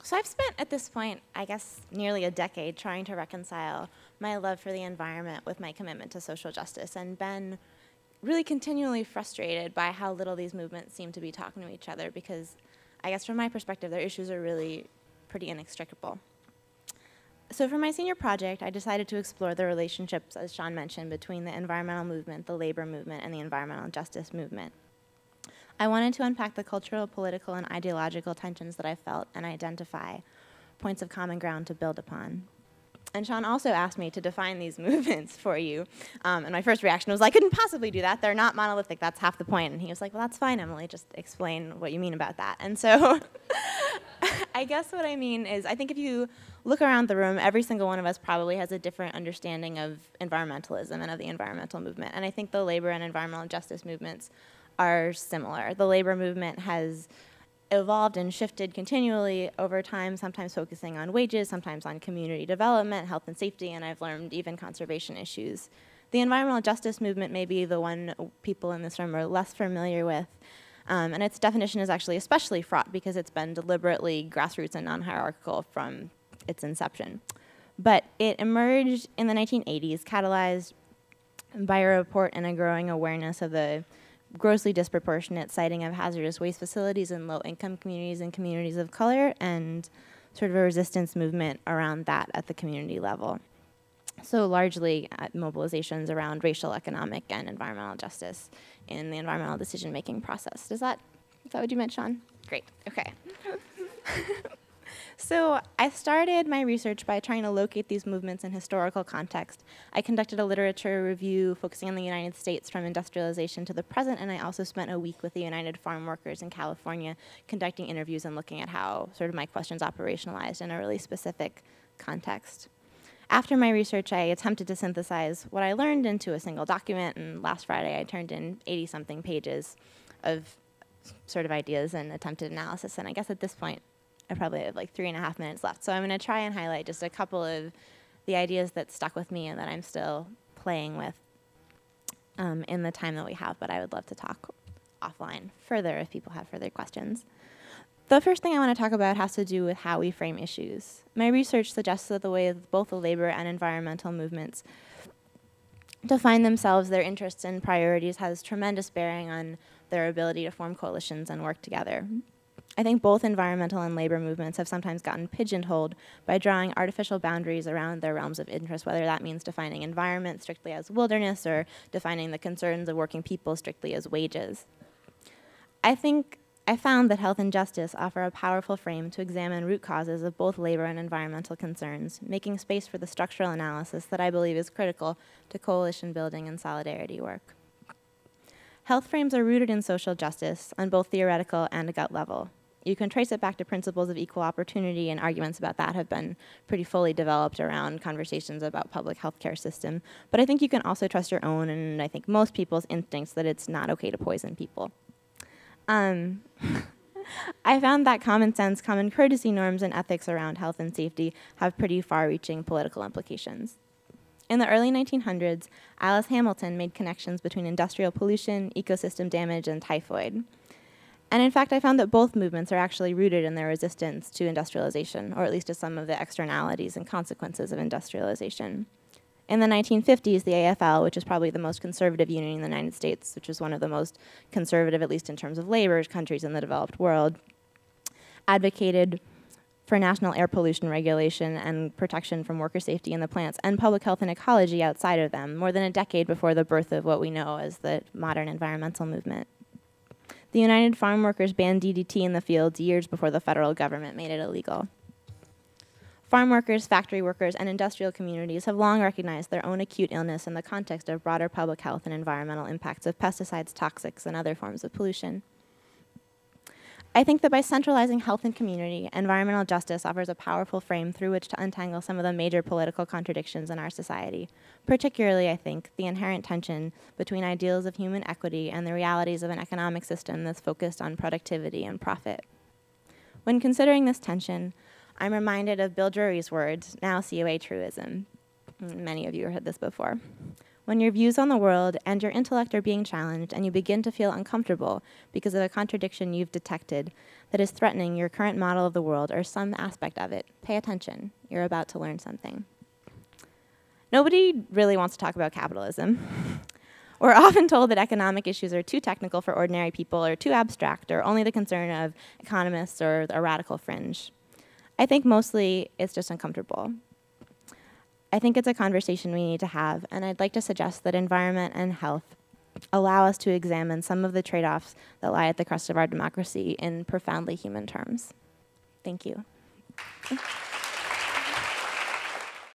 So I've spent, at this point, I guess, nearly a decade trying to reconcile my love for the environment with my commitment to social justice, and been really continually frustrated by how little these movements seem to be talking to each other, because I guess from my perspective, their issues are really pretty inextricable. So for my senior project, I decided to explore the relationships, as Sean mentioned, between the environmental movement, the labor movement, and the environmental justice movement. I wanted to unpack the cultural, political, and ideological tensions that I felt and identify points of common ground to build upon. And Sean also asked me to define these movements for you. And my first reaction was, I couldn't possibly do that. They're not monolithic. That's half the point. And he was like, well, that's fine, Emily. Just explain what you mean about that. And so I guess what I mean is, I think if you look around the room, every single one of us probably has a different understanding of environmentalism and of the environmental movement. And I think the labor and environmental justice movements are similar. The labor movement has evolved and shifted continually over time, sometimes focusing on wages, sometimes on community development, health and safety, and I've learned even conservation issues. The environmental justice movement may be the one people in this room are less familiar with, and its definition is actually especially fraught because it's been deliberately grassroots and non-hierarchical from its inception. But it emerged in the 1980s, catalyzed by a report and a growing awareness of the grossly disproportionate siting of hazardous waste facilities in low-income communities and communities of color, and sort of a resistance movement around that at the community level. So largely mobilizations around racial, economic, and environmental justice in the environmental decision-making process. Is that what you meant, Sean? Great, okay. So I started my research by trying to locate these movements in historical context. I conducted a literature review focusing on the United States from industrialization to the present, and I also spent a week with the United Farm Workers in California conducting interviews and looking at how sort of my questions operationalized in a really specific context. After my research, I attempted to synthesize what I learned into a single document, and last Friday I turned in 80-something pages of sort of ideas and attempted analysis, and I guess at this point I probably have like 3.5 minutes left. So I'm going to try and highlight just a couple of the ideas that stuck with me and that I'm still playing with in the time that we have, but I would love to talk offline further if people have further questions. The first thing I want to talk about has to do with how we frame issues. My research suggests that the way both the labor and environmental movements define themselves, their interests and priorities, has tremendous bearing on their ability to form coalitions and work together. I think both environmental and labor movements have sometimes gotten pigeonholed by drawing artificial boundaries around their realms of interest, whether that means defining environment strictly as wilderness or defining the concerns of working people strictly as wages. I found that health and justice offer a powerful frame to examine root causes of both labor and environmental concerns, making space for the structural analysis that I believe is critical to coalition building and solidarity work. Health frames are rooted in social justice on both theoretical and a gut level. You can trace it back to principles of equal opportunity, and arguments about that have been pretty fully developed around conversations about public healthcare system. But I think you can also trust your own, and I think most people's instincts, that it's not okay to poison people. I found that common sense, common courtesy norms, and ethics around health and safety have pretty far-reaching political implications. In the early 1900s, Alice Hamilton made connections between industrial pollution, ecosystem damage, and typhoid. And in fact, I found that both movements are actually rooted in their resistance to industrialization, or at least to some of the externalities and consequences of industrialization. In the 1950s, the AFL, which is probably the most conservative union in the United States, which is one of the most conservative, at least in terms of labor, countries in the developed world, advocated for national air pollution regulation and protection from worker safety in the plants and public health and ecology outside of them, more than a decade before the birth of what we know as the modern environmental movement. The United Farm Workers banned DDT in the fields years before the federal government made it illegal. Farm workers, factory workers, and industrial communities have long recognized their own acute illness in the context of broader public health and environmental impacts of pesticides, toxics, and other forms of pollution. I think that by centralizing health and community, environmental justice offers a powerful frame through which to untangle some of the major political contradictions in our society. Particularly, I think, the inherent tension between ideals of human equity and the realities of an economic system that's focused on productivity and profit. When considering this tension, I'm reminded of Bill Drury's words, now COA truism. Many of you have heard this before. When your views on the world and your intellect are being challenged and you begin to feel uncomfortable because of a contradiction you've detected that is threatening your current model of the world or some aspect of it, pay attention. You're about to learn something. Nobody really wants to talk about capitalism. We're often told that economic issues are too technical for ordinary people or too abstract or only the concern of economists or a radical fringe. I think mostly it's just uncomfortable. I think it's a conversation we need to have, and I'd like to suggest that environment and health allow us to examine some of the trade-offs that lie at the crust of our democracy in profoundly human terms. Thank you.